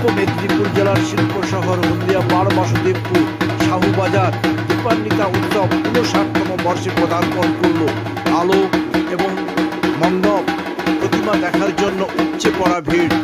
পূর্ব মেদিনীপুর জেলার শিল্প শহর হলদিয়া পাড় বাসুদেবপুর শাহুবাজার দীপান্বিতা উৎসব ৫৯তম বর্ষে পদার্পণ করল। আলো এবং মণ্ডপ প্রতিমা দেখার জন্য উপচে পড়া ভিড়।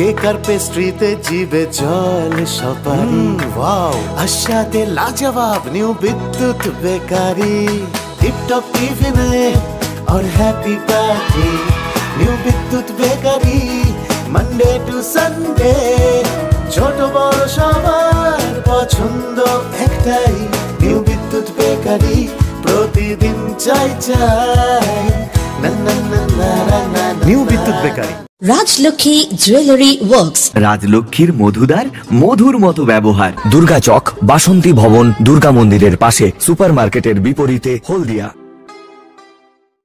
কেক আর পেস্ট্রিতে জিবে জল সপারি ওয়াও আশাতে লাজবাব নিউ বিদ্যুৎ বেকারি টিপটপ টিফিনে और हैप्पी पार्टी নিউ বিদ্যুৎ বেকারি মানডে টু সানডে ছোট বড় সবার পছন্দ একটাই নিউ বিদ্যুৎ বেকারি প্রতিদিন চাই চাই না না না না নিউ বিদ্যুৎ বেকারি। রাজলক্ষ্মী জুয়েলারি ওয়ার্কস, রাজলক্ষ্মীর মধুদার মধুর মতো ব্যবহার। দুর্গা চক, বাসন্তী ভবন, দুর্গা মন্দিরের পাশে, সুপার মার্কেটের বিপরীতে, হলদিয়া।